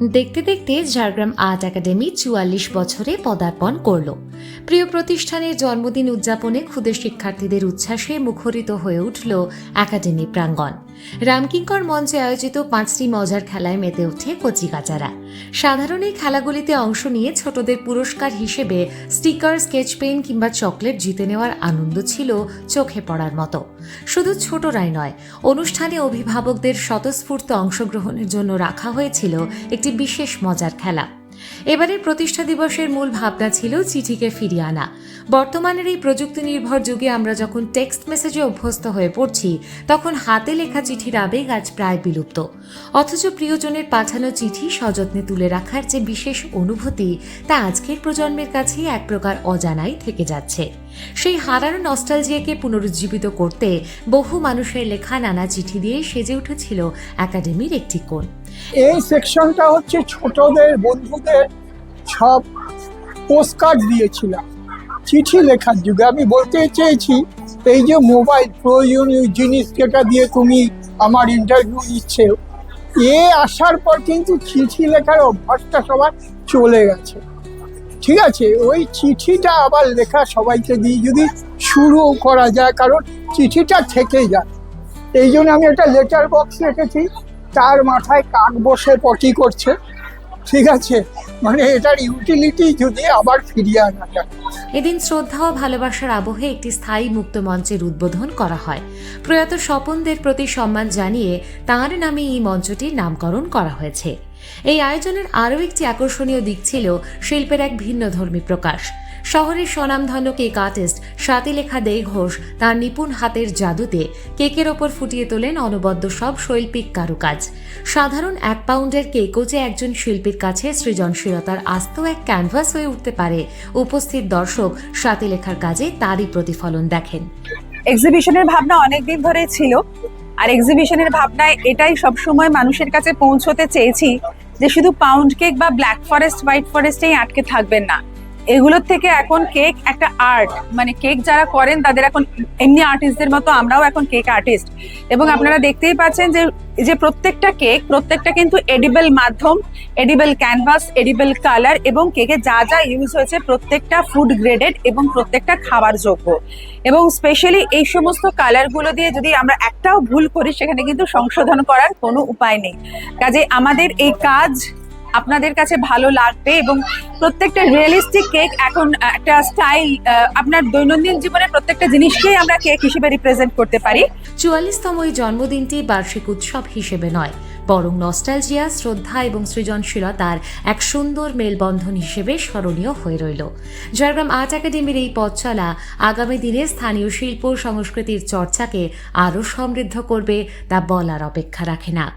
দেখতে দেখতে Jhargram art academy ৪৪ বছরে পদার্পণ করল। প্রিয় প্রতিষ্ঠানের জন্মদিন উদযাপনে ক্ষুদে শিক্ষার্থীদের উচ্ছ্বাসে মুখরিত হয়ে উঠল একাডেমি প্রাঙ্গণ। রামকিঙ্কর মঞ্চে আয়োজিত ৫টি মজার খেলায় মেতে ওঠে কচিকাচারা। সাধারণ এই খেলাগুলিতে অংশ নিয়ে ছোটদের পুরস্কার হিসেবে স্টিকার, স্কেচ পেন কিংবা চকলেট জিতে নেওয়ার আনন্দ ছিল চোখে পড়ার মতো। শুধু ছোটরাই নয়, অনুষ্ঠানে অভিভাবকদের স্বতঃস্ফূর্ত অংশগ্রহণের জন্য রাখা হয়েছিল একটি বিশেষ মজার খেলা। এবারের প্রতিষ্ঠা দিবসের মূল ভাবনা ছিল চিঠিকে ফিরিয়ে আনা। বর্তমানের এই প্রযুক্তি নির্ভর যুগে আমরা যখন টেক্সট মেসেজে অভ্যস্ত হয়ে পড়ছি, তখন হাতে লেখা চিঠির আবেগ আজ প্রায় বিলুপ্ত। অথচ প্রিয়জনের পাঠানো চিঠি সযত্নে তুলে রাখার যে বিশেষ অনুভূতি, তা আজকের প্রজন্মের কাছেই এক প্রকার অজানাই থেকে যাচ্ছে। সেই হারানো নস্টালজিয়াকে পুনরুজ্জীবিত করতে বহু মানুষের লেখা নানা চিঠি দিয়ে সেজে উঠেছিল একাডেমির একটি কোণ। এই সেকশনটা হচ্ছে ছোটদের, বন্ধুদের সব পোস্টকার্ড দিয়েছিলাম চিঠি লেখার যুগে। আমি বলতে চেয়েছি, এই যে মোবাইল প্রয়োজনীয় জিনিস যেটা দিয়ে তুমি আমার ইন্টারভিউ দিচ্ছে, আসার পর কিন্তু চিঠি লেখার অভ্যাসটা সবার চলে গেছে। ঠিক আছে, ওই চিঠিটা আবার লেখা সবাইকে দিয়ে যদি শুরু করা যায়, কারণ চিঠিটা থেকে যায়। এই জন্য আমি একটা লেটার বক্স রেখেছি, তার মাথায় কাক বসে পটি করছে। ঠিক আছে, মানে এটার ইউটিলিটি যদি আবার ফিরিয়ে আনা যায়। এদিন শ্রদ্ধা ও ভালোবাসার আবহে একটি স্থায়ী মুক্ত মঞ্চের উদ্বোধন করা হয়। প্রয়াত স্বপনদের প্রতি সম্মান জানিয়ে তাঁর নামে এই মঞ্চটির নামকরণ করা হয়েছে। এই আয়োজনের আরও একটি আকর্ষণীয় দিক ছিল শিল্পের এক ভিন্নধর্মী প্রকাশ। শহরের স্বনামধন্য কেক আর্টিস্ট স্বাতিলেখা দে ঘোষ তার নিপুণ হাতের জাদুতে কেকের ওপর ফুটিয়ে তোলেন অনবদ্য সব শৈল্পিক কারুকাজ। সাধারণ ১ পাউন্ডের কেকও যে একজন শিল্পীর কাছে সৃজনশীলতার আস্ত এক ক্যানভাস হয়ে উঠতে পারে, উপস্থিত দর্শক স্বাতিলেখার কাজে তারই প্রতিফলন দেখেন। এক্সিবিশনের ভাবনা অনেকদিন ধরেই ছিল, আর এক্সিবিশনের ভাবনায় এটাই সবসময় মানুষের কাছে পৌঁছতে চেয়েছি যে শুধু পাউন্ড কেক বা ব্ল্যাক ফরেস্ট, হোয়াইট ফরেস্টেই আটকে থাকবেন না। এগুলোর থেকে এখন কেক একটা আর্ট, মানে কেক যারা করেন তাদের এখন এমনি আর্টিস্টদের মতো আমরাও এখন কেক আর্টিস্ট। এবং আপনারা দেখতেই পাচ্ছেন যে প্রত্যেকটা কিন্তু এডিবল মাধ্যম, এডিবল ক্যানভাস, এডিবল কালার, এবং কেকে যা যা ইউজ হয়েছে প্রত্যেকটা ফুড গ্রেডেড এবং প্রত্যেকটা খাবার যোগ্য। এবং স্পেশালি এই সমস্ত কালারগুলো দিয়ে যদি আমরা একটাও ভুল করি, সেখানে কিন্তু সংশোধন করার কোনো উপায় নেই। কাজে আমাদের এই কাজ আপনাদের কাছে ভালো লাগবে, এবং প্রত্যেকটা রিয়েলিস্টিক কেক এখন একটা স্টাইল, আপনার দৈনন্দিন জীবনের প্রত্যেকটা জিনিসকেই আমরা কেক হিসেবে রিপ্রেজেন্ট করতে পারি। ৪৪তম এই জন্মদিনটি বার্ষিক উৎসব হিসেবে নয়, বরং নস্টালজিয়া, শ্রদ্ধা এবং সৃজনশীলতার এক সুন্দর মেলবন্ধন হিসেবে স্মরণীয় হয়ে রইল। ঝাড়গ্রাম আর্ট একাডেমির এই পথ চলা আগামী দিনে স্থানীয় শিল্প সংস্কৃতির চর্চাকে আরও সমৃদ্ধ করবে, তা বলার অপেক্ষা রাখে না।